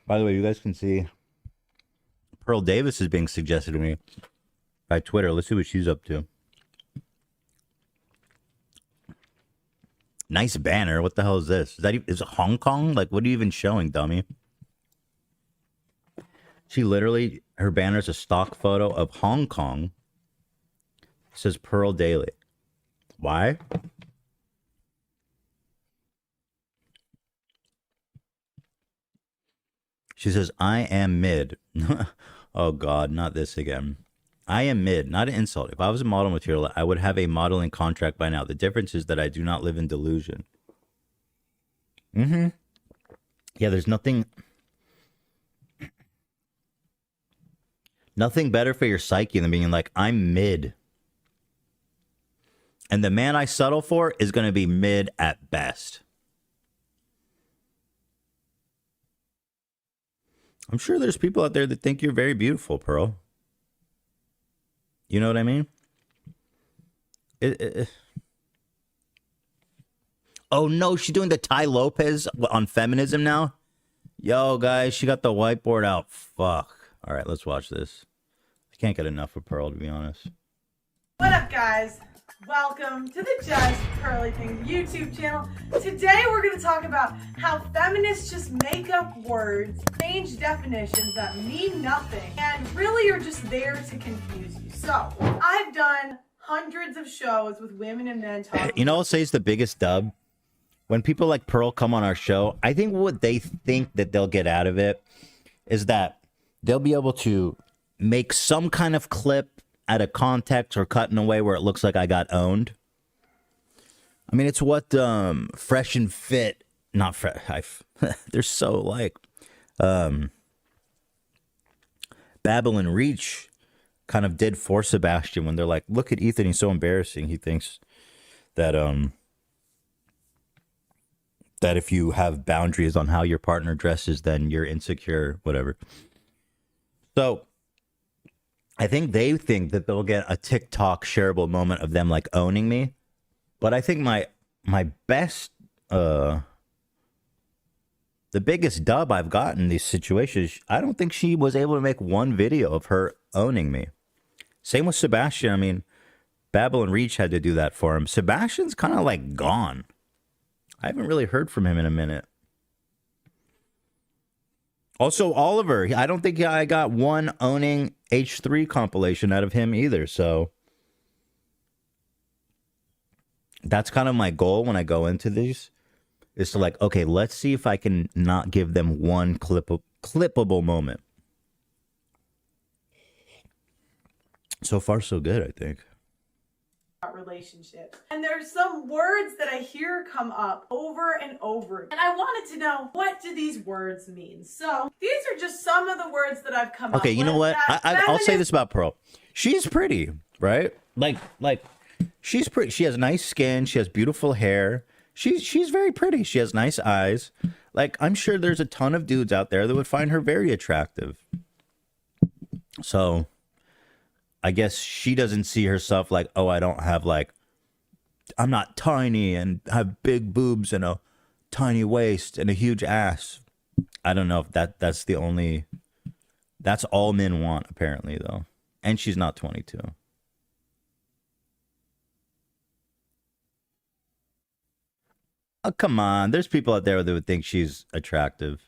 By the way, you guys can see Pearl Davis is being suggested to me by Twitter. Let's see what she's up to. Nice banner. What the hell is this? Is it Hong Kong? Like, what are you even showing, dummy? She literally, her banner is a stock photo of Hong Kong. It says Pearl Daily. Why? She says, I am mid. Oh, God, not this again. I am mid, not an insult. If I was a model material, I would have a modeling contract by now. The difference is that I do not live in delusion. Mm-hmm. Yeah, there's nothing better for your psyche than being like, I'm mid. And the man I settle for is going to be mid at best. I'm sure there's people out there that think you're very beautiful, Pearl. You know what I mean? Oh, no, she's doing the Ty Lopez on Feminism now? Yo, guys, she got the whiteboard out. Fuck. All right, let's watch this. I can't get enough of Pearl, to be honest. What up, guys? Welcome to the Just Pearly Things YouTube channel. Today we're going to talk about how feminists just make up words, change definitions that mean nothing, and really are just there to confuse you. So, I've done hundreds of shows with women and men talking. You know what says the biggest dub? When people like Pearl come on our show, I think what they think that they'll get out of it is that they'll be able to make some kind of clip out of context or cut in a way where it looks like I got owned. I mean, it's what Fresh and Fit, not Fresh, they're so like Babble and Reach kind of did for Sebastian when they're like, look at Ethan, he's so embarrassing. He thinks that that if you have boundaries on how your partner dresses, then you're insecure, whatever. So I think they think that they'll get a TikTok shareable moment of them like owning me. But I think my best, the biggest dub I've gotten in these situations, I don't think she was able to make one video of her owning me. Same with Sebastian. I mean, Babble and Reach had to do that for him. Sebastian's kind of like gone. I haven't really heard from him in a minute. Also, Oliver, I don't think I got one owning H3 compilation out of him either. So that's kind of my goal when I go into these, is to like, okay, let's see if I can not give them one clippable moment. So far, so good, I think. Relationship. And there's some words that I hear come up over and over. And I wanted to know, what do these words mean? So these are just some of the words that I've come up with. Okay, you know what? I'll say this about Pearl. She's pretty, right? Like she's pretty. She has nice skin. She has beautiful hair. She's very pretty. She has nice eyes. Like, I'm sure there's a ton of dudes out there that would find her very attractive. So I guess she doesn't see herself like, oh, I don't have like, I'm not tiny and have big boobs and a tiny waist and a huge ass. I don't know if that's the only, that's all men want apparently though. And she's not 22. Oh, come on. There's people out there that would think she's attractive.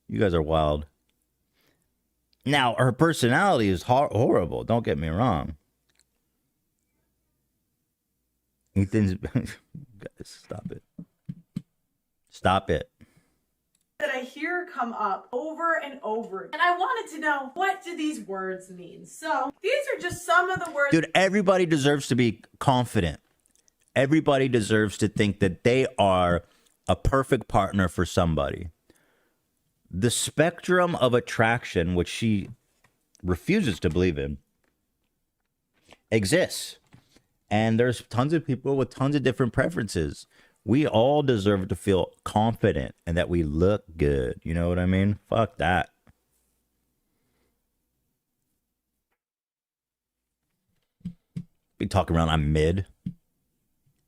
You guys are wild. Now, her personality is horrible. Don't get me wrong. Ethan's... Guys, stop it. Stop it. That I hear come up over and over. And I wanted to know, what do these words mean? So these are just some of the words. Dude, everybody deserves to be confident. Everybody deserves to think that they are a perfect partner for somebody. The spectrum of attraction, which she refuses to believe in, exists. And there's tons of people with tons of different preferences. We all deserve to feel confident and that we look good. You know what I mean? Fuck that. Be talking around, I'm mid.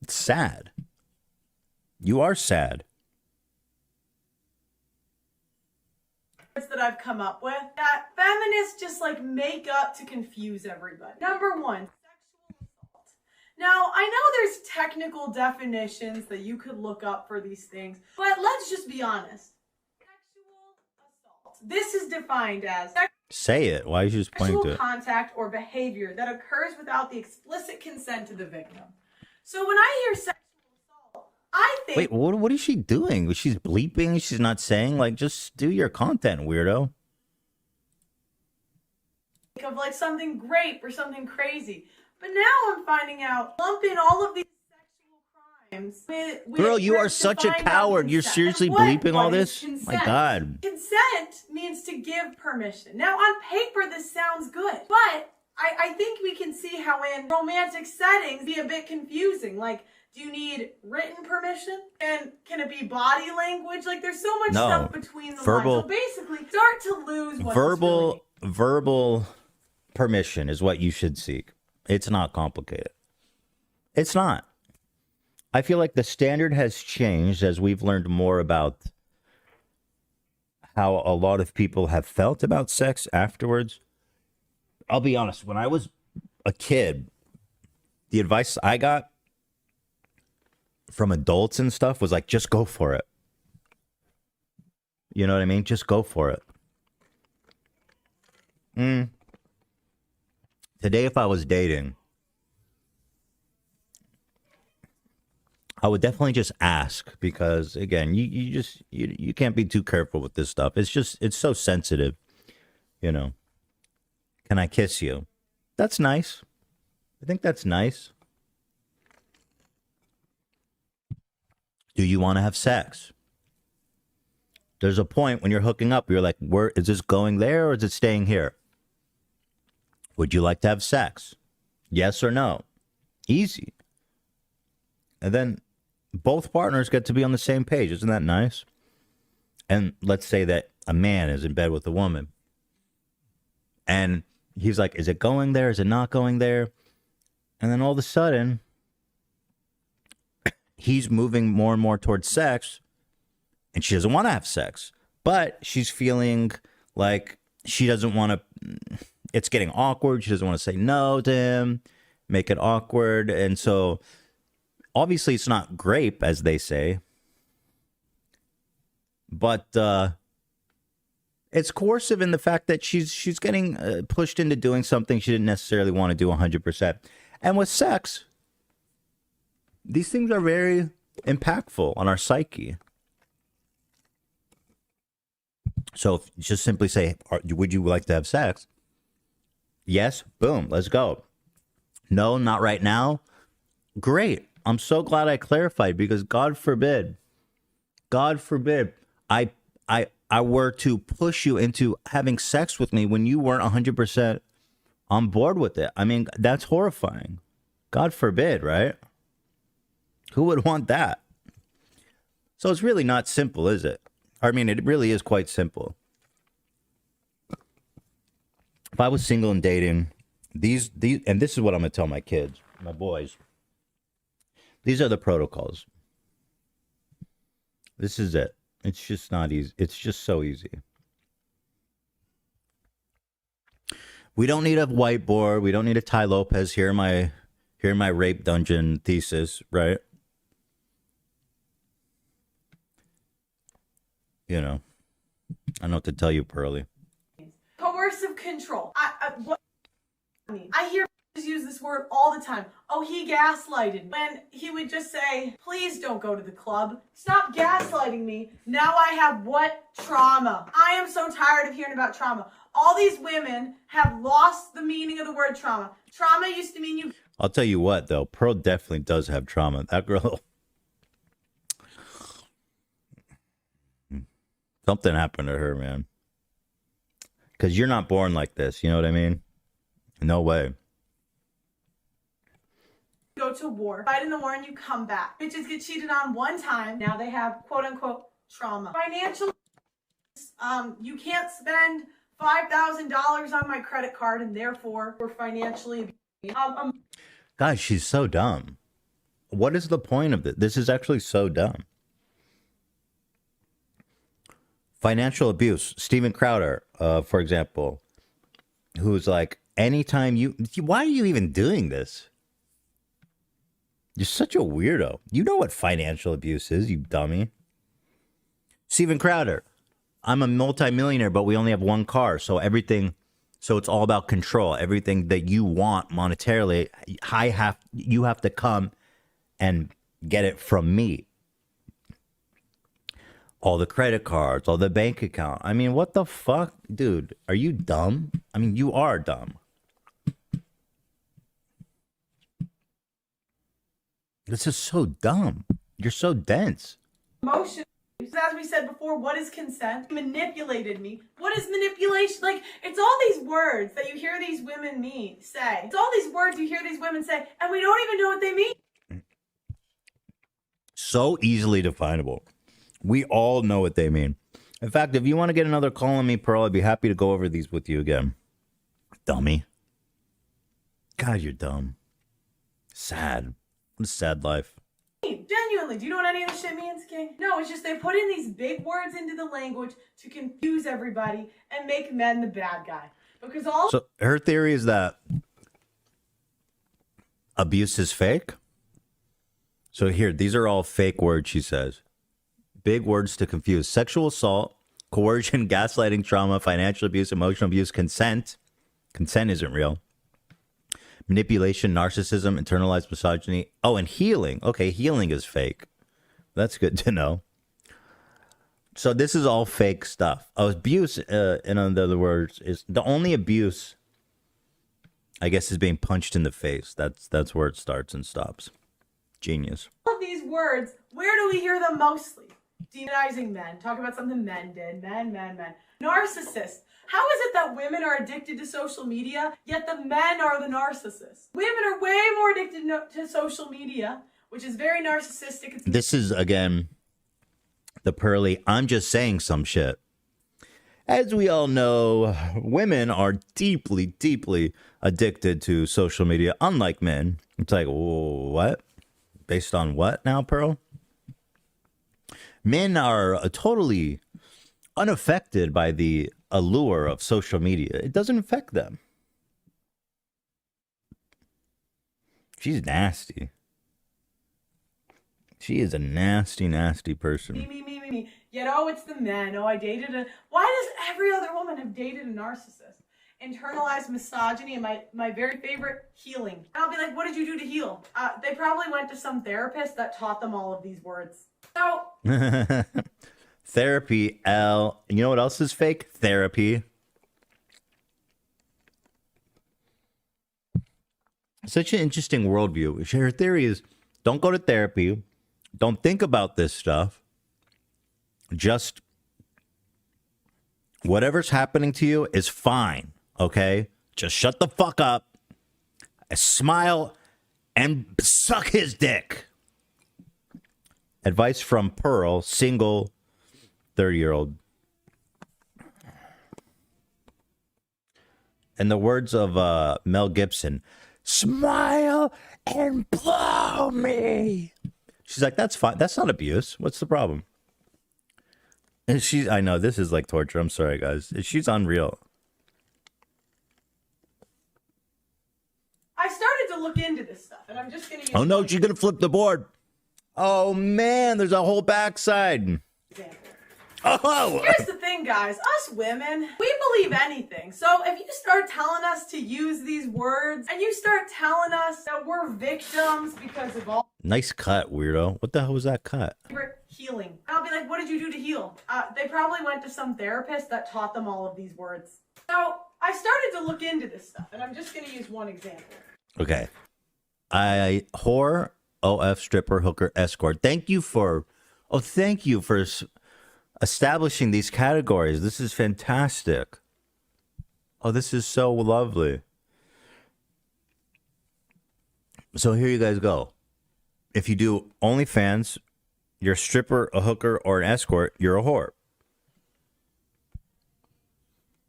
It's sad. You are sad. that I've come up with that feminists just like make up to confuse everybody. Number one, sexual assault. Now, I know there's technical definitions that you could look up for these things, but let's just be honest. Sexual assault. This is defined as Say it. Why are you just pointing to sexual it? contact or behavior that occurs without the explicit consent of the victim. So when I hear sexual assault, I think... Wait, what is she doing? She's bleeping? She's not saying? Like, just do your content, weirdo. of like something grape or something crazy. But now I'm finding out, lumping all of these sexual crimes with Girl, you are such a coward. You're seriously bleeping all this? My God. Consent means to give permission. Now, on paper, this sounds good, but I think we can see how in romantic settings be a bit confusing. Like, do you need written permission? And can it be body language? Like, there's so much stuff between the lines. So basically, start to lose what verbal permission is what you should seek. It's not complicated. It's not. I feel like the standard has changed as we've learned more about how a lot of people have felt about sex afterwards. I'll be honest, when I was a kid, the advice I got from adults and stuff was like, just go for it. You know what I mean? Just go for it. Today, if I was dating, I would definitely just ask because, again, you can't be too careful with this stuff. It's so sensitive, you know. Can I kiss you? That's nice. I think that's nice. Do you want to have sex? There's a point when you're hooking up, you're like, where is this going there or is it staying here? Would you like to have sex? Yes or no? Easy. And then both partners get to be on the same page. Isn't that nice? And let's say that a man is in bed with a woman. And he's like, is it going there? Is it not going there? And then all of a sudden, he's moving more and more towards sex. And she doesn't want to have sex. But she's feeling like she doesn't want to... It's getting awkward. She doesn't want to say no to him, make it awkward. And so, obviously, it's not grape, as they say. But it's coercive in the fact that she's getting pushed into doing something she didn't necessarily want to do 100%. And with sex, these things are very impactful on our psyche. So if you just simply say, would you like to have sex? Yes, boom, let's go. No, not right now. Great. I'm so glad I clarified because God forbid I were to push you into having sex with me when you weren't 100% on board with it. I mean, that's horrifying. God forbid, right? Who would want that? So it's really not simple, is it? I mean, it really is quite simple. If I was single and dating, these, and this is what I'm going to tell my kids, my boys. These are the protocols. This is it. It's just not easy. It's just so easy. We don't need a whiteboard. We don't need a Ty Lopez. Here my rape dungeon thesis, right? You know, I don't know what to tell you, Pearly. Coercive control. I hear use this word all the time. Oh, he gaslighted. When he would just say, please don't go to the club. Stop gaslighting me. Now I have what? Trauma. I am so tired of hearing about trauma. All these women have lost the meaning of the word trauma. Trauma used to mean you... I'll tell you what, though. Pearl definitely does have trauma. That girl... Something happened to her, man. Because you're not born like this. You know what I mean? No way. Go to war, fight in the war, and you come back. Bitches get cheated on one time. Now they have quote unquote trauma. Financial, you can't spend $5,000 on my credit card, and therefore we're financially. Guys, she's so dumb. What is the point of this? This is actually so dumb. Financial abuse. Steven Crowder, for example, who's like, anytime why are you even doing this? You're such a weirdo. You know what financial abuse is, you dummy. Steven Crowder, I'm a multimillionaire, but we only have one car. So it's all about control. Everything that you want monetarily, you have to come and get it from me. All the credit cards, all the bank account. I mean, what the fuck? Dude, are you dumb? I mean, you are dumb. This is so dumb. You're so dense. Emotion. As we said before, what is consent? Manipulated me. What is manipulation? Like, it's all these words that you hear these women say. It's all these words you hear these women say, and we don't even know what they mean. So easily definable. We all know what they mean. In fact, if you want to get another call on me, Pearl, I'd be happy to go over these with you again. Dummy. God, you're dumb. Sad. What a sad life. Genuinely, do you know what any of this shit means, King? No, it's just they put in these big words into the language to confuse everybody and make men the bad guy. Because So her theory is that abuse is fake. So here, these are all fake words, she says. Big words to confuse. Sexual assault, coercion, gaslighting, trauma, financial abuse, emotional abuse, consent. Consent isn't real. Manipulation, narcissism, internalized misogyny. Oh, and healing. Okay, healing is fake. That's good to know. So this is all fake stuff. Abuse, in other words, is the only abuse, I guess, is being punched in the face. That's where it starts and stops. Genius. All of these words, where do we hear them mostly? Demonizing men. Talk about something men did. Men. Narcissist. How is it that women are addicted to social media, yet the men are the narcissists? Women are way more addicted to social media, which is very narcissistic. This is, again, the pearly, I'm just saying some shit. As we all know, women are deeply, deeply addicted to social media, unlike men. It's like, what? Based on what now, Pearl? Men are totally unaffected by the allure of social media. It doesn't affect them. She's nasty. She is a nasty, nasty person. Me. Yet, it's the men. I dated a... Why does every other woman have dated a narcissist? Internalized misogyny and my very favorite, healing. And I'll be like, what did you do to heal? They probably went to some therapist that taught them all of these words. So... Therapy, L. You know what else is fake? Therapy. Such an interesting worldview. Her theory is, don't go to therapy. Don't think about this stuff. Just whatever's happening to you is fine, okay? Just shut the fuck up, smile, and suck his dick. Advice from Pearl, single 30-year-old. In the words of Mel Gibson, smile and blow me. She's like, that's fine. That's not abuse. What's the problem? And I know this is like torture. I'm sorry, guys. She's unreal. I started to look into this stuff, and I'm just going to use... Oh, no, she's going to flip the board. Oh, man, there's a whole backside. Example. Oh! Here's the thing, guys. Us women, we believe anything. So if you start telling us to use these words, and you start telling us that we're victims because of all... Nice cut, weirdo. What the hell was that cut? Healing. I'll be like, what did you do to heal? They probably went to some therapist that taught them all of these words. So I started to look into this stuff, and I'm just going to use one example. Okay. Whore, OF, stripper, hooker, escort. Thank you for establishing these categories. This is fantastic. Oh, this is so lovely. So here you guys go. If you do OnlyFans, you're a stripper, a hooker, or an escort, you're a whore.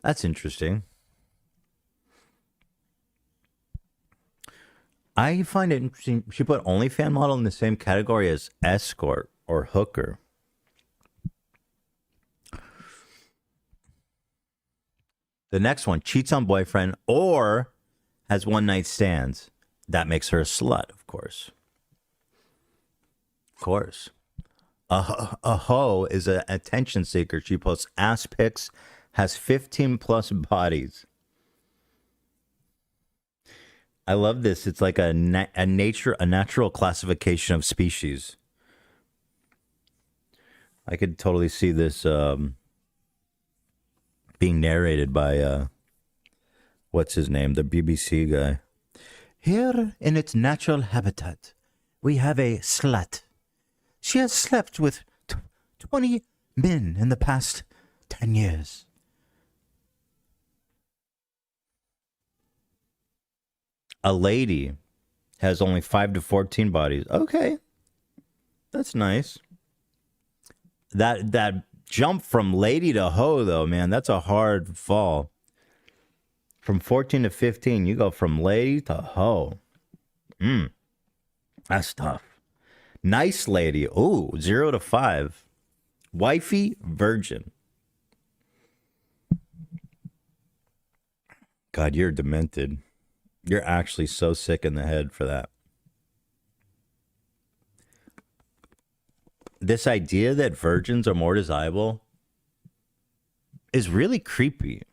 That's interesting. I find it interesting. She put OnlyFans model in the same category as escort or hooker. The next one, cheats on boyfriend or has one night stands. That makes her a slut, of course. Of course. A hoe is an attention seeker. She posts ass pics, has 15 plus bodies. I love this. It's like a natural classification of species. I could totally see this being narrated by what's his name, the BBC guy. Here in its natural habitat, we have a slut. She has slept with 20 men in the past 10 years. A lady has only 5 to 14 bodies. Okay. That's nice. That jump from lady to hoe, though, man, that's a hard fall. From 14 to 15, you go from lady to hoe. That's tough. Nice lady. Ooh, 0 to 5. Wifey, virgin. God, you're demented. You're actually so sick in the head for that. This idea that virgins are more desirable is really creepy.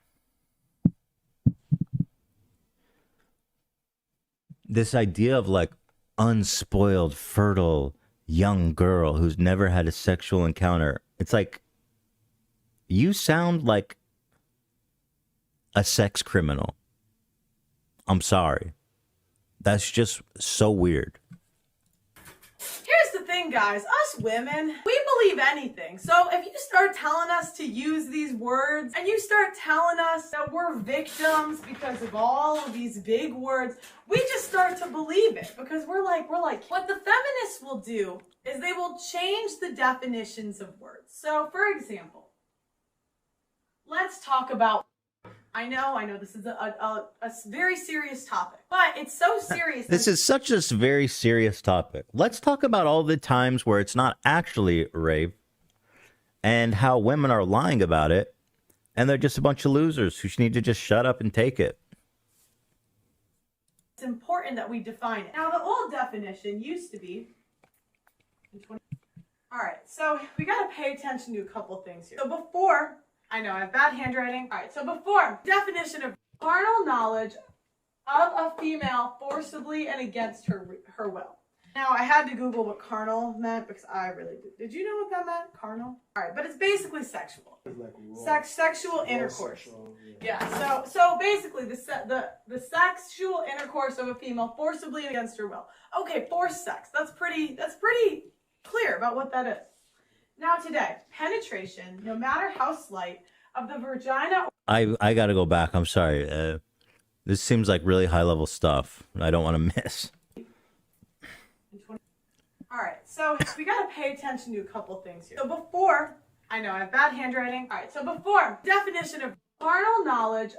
This idea of like unspoiled, fertile, young girl who's never had a sexual encounter. It's like, you sound like a sex criminal. I'm sorry. That's just so weird. Here's the thing, guys. Us women, we believe anything. So if you start telling us to use these words and you start telling us that we're victims because of all of these big words, we just start to believe it because we're like, what the feminists will do is they will change the definitions of words. So for example, let's talk about, I know this is a very serious topic, but it's so serious. This is such a very serious topic. Let's talk about all the times where it's not actually rape and how women are lying about it and they're just a bunch of losers who need to just shut up and take it. It's important that we define it. Now, the old definition used to be... All right, so we got to pay attention to a couple things here. So before... I know, I have bad handwriting. All right, so before, definition of carnal knowledge of a female forcibly and against her will. Now, I had to Google what carnal meant because I really did. Did you know what that meant, carnal? All right, but it's basically sexual. Like sexual intercourse. Sexual, yeah. So basically, the sexual intercourse of a female forcibly and against her will. Okay, forced sex. That's pretty clear about what that is. Now today, penetration, no matter how slight, of the vagina... I got to go back. I'm sorry. This seems like really high-level stuff. I don't want to miss. All right, so we got to pay attention to a couple things here. So before... I know, I have bad handwriting. All right, so before, definition of carnal knowledge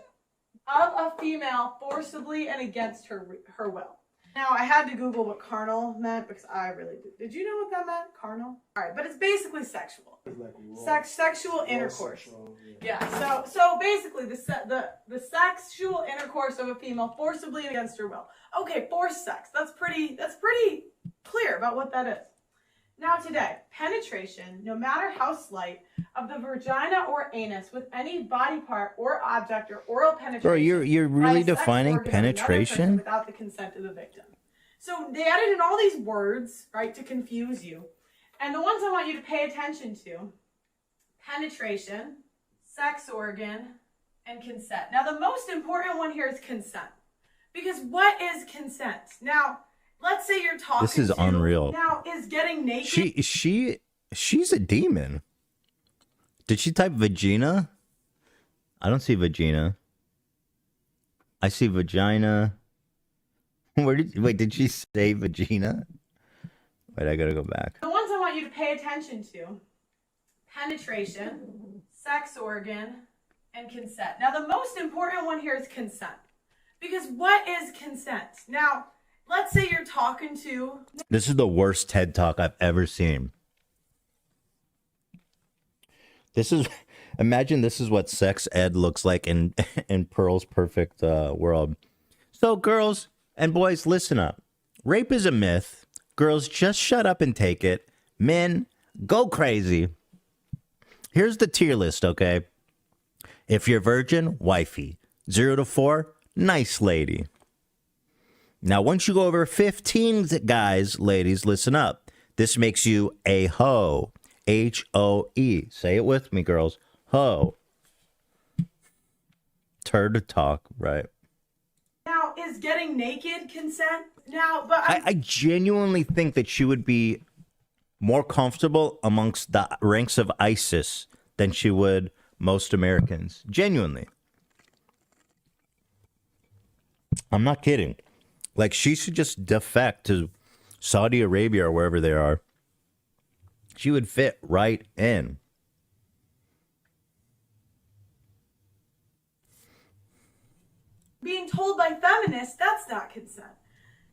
of a female forcibly and against her will. Now, I had to Google what carnal meant because I really did. Did you know what that meant, carnal? All right, but it's basically sexual. Like sexual intercourse. Sexual, yeah. So basically, the sexual intercourse of a female forcibly and against her will. Okay, forced sex. That's pretty clear about what that is. Now today, penetration, no matter how slight, of the vagina or anus with any body part or object or oral penetration. Bro, you're really defining penetration? Without the consent of the victim. So they added in all these words, right, to confuse you. And the ones I want you to pay attention to, penetration, sex organ, and consent. Now the most important one here is consent. Because what is consent? Now, let's say you're talking This is unreal. Now, is getting naked... She's a demon. Did she type vagina? I don't see vagina. I see vagina. Did she say vagina? Wait, I gotta go back. The ones I want you to pay attention to, penetration, sex organ, and consent. Now, the most important one here is consent. Because what is consent? Now, let's say you're talking to... This is the worst TED Talk I've ever seen. This is Imagine this is what sex ed looks like in in Pearl's perfect world. So girls and boys, listen up. Rape is a myth. Girls, just shut up and take it. Men, go crazy. Here's the tier list, okay? If you're virgin, wifey. 0 to 4, nice lady. Now, once you go over 15, guys, ladies, listen up. This makes you a hoe. H-O-E. Say it with me, girls. Hoe. Turd talk, right? Now, is getting naked consent? Now, but I genuinely think that she would be more comfortable amongst the ranks of ISIS than she would most Americans. Genuinely. I'm not kidding. Like, she should just defect to Saudi Arabia or wherever they are. She would fit right in. being told by feminists that's not consent.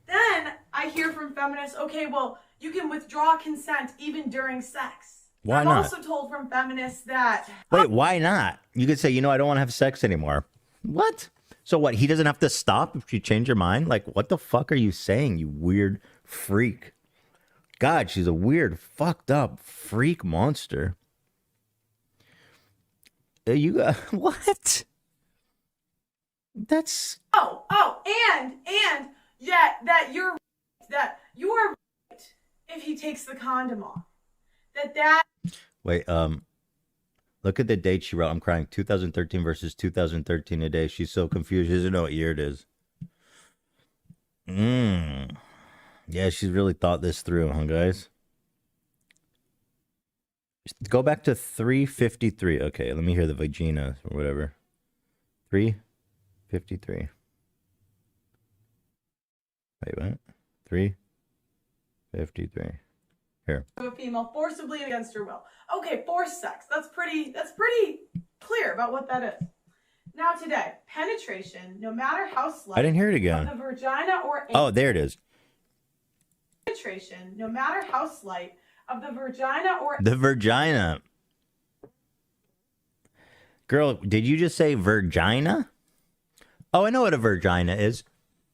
Then I hear from feminists, okay, well, you can withdraw consent even during sex. Why I'm not? also told from feminists that... Wait, why not? You could say, you know, I don't want to have sex anymore. What? So what, he doesn't have to stop if you change your mind? Like, what the fuck are you saying, you weird freak? God, she's a weird, fucked up freak monster. You got... What? That's... and yet that you are right if he takes the condom off. That... Wait, look at the date she wrote. I'm crying. 2013 versus 2013 a day. She's so confused. She doesn't know what year it is. Yeah, she's really thought this through, huh, guys? Go back to 353. Okay, let me hear the vagina or whatever. 353. Wait, what? 353. Here. A female forcibly against her will. Okay, forced sex. That's pretty clear about what that is. Now today, penetration, no matter how slight. I didn't hear it again. Of the vagina or anus. Oh, there it is. Penetration, no matter how slight, of the vagina or... The vagina. Girl, did you just say vagina? Oh, I know what a vagina is.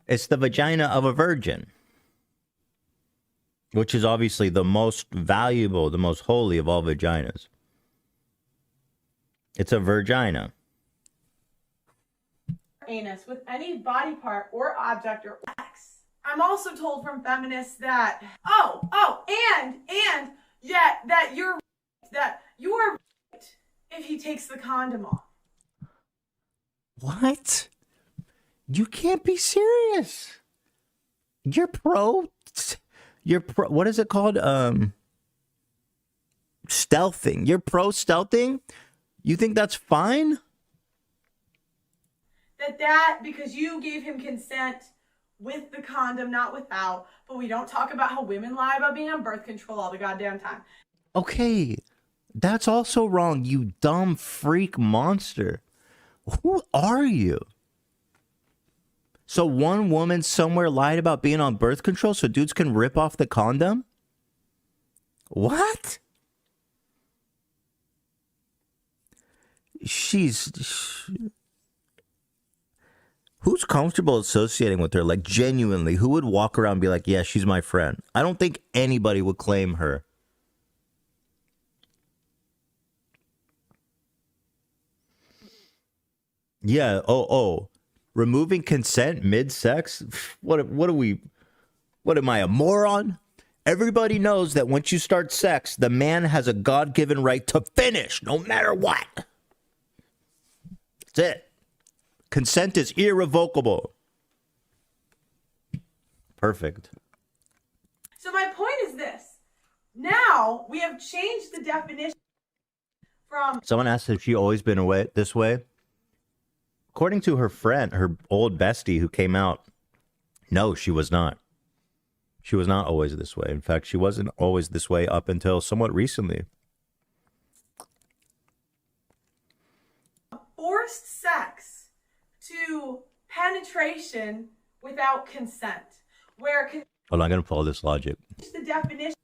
It's the vagina of a virgin. Which is obviously the most valuable, the most holy of all vaginas. It's a vagina. Anus with any body part or object or X. I'm also told from feminists that, and yet that you are right if he takes the condom off. What? You can't be serious. You're pro, what is it called? Stealthing. You're pro stealthing? You think that's fine? That because you gave him consent with the condom, not without, but we don't talk about how women lie about being on birth control all the goddamn time. Okay, that's also wrong, you dumb freak monster. Who are you? So one woman somewhere lied about being on birth control so dudes can rip off the condom? What? Who's comfortable associating with her? Like, genuinely, who would walk around and be like, yeah, she's my friend? I don't think anybody would claim her. Yeah, removing consent mid-sex? What am I, a moron? Everybody knows that once you start sex, the man has a God-given right to finish, no matter what. That's it. Consent is irrevocable. Perfect. So my point is this. Now we have changed the definition from... Someone asked if she always been this way. According to her friend, her old bestie who came out, no, she was not. She was not always this way. In fact, she wasn't always this way up until somewhat recently. Forced sex to penetration without consent. Where Hold on, I'm going to follow this logic. the definition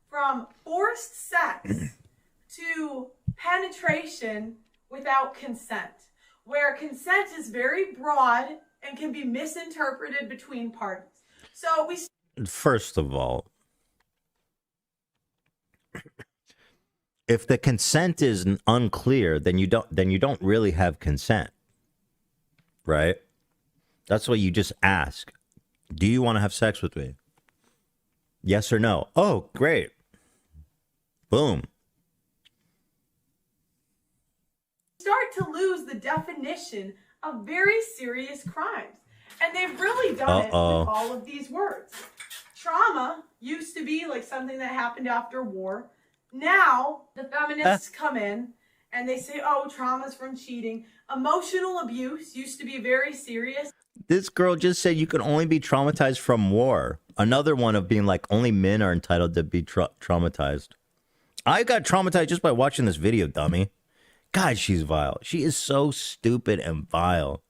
from forced sex to penetration without consent, where consent is very broad and can be misinterpreted between parties. So we First of all, if the consent is unclear, then you don't really have consent, right? That's what you just ask. Do you want to have sex with me? Yes or no? Oh, great. Boom. start to lose the definition of very serious crimes. And they've really done it with all of these words. Trauma used to be like something that happened after war. Now the feminists come in and they say, oh, trauma's from cheating. Emotional abuse used to be very serious. This girl just said you can only be traumatized from war. Another one of being like only men are entitled to be traumatized. I got traumatized just by watching this video, dummy. God, she's vile. She is so stupid and vile.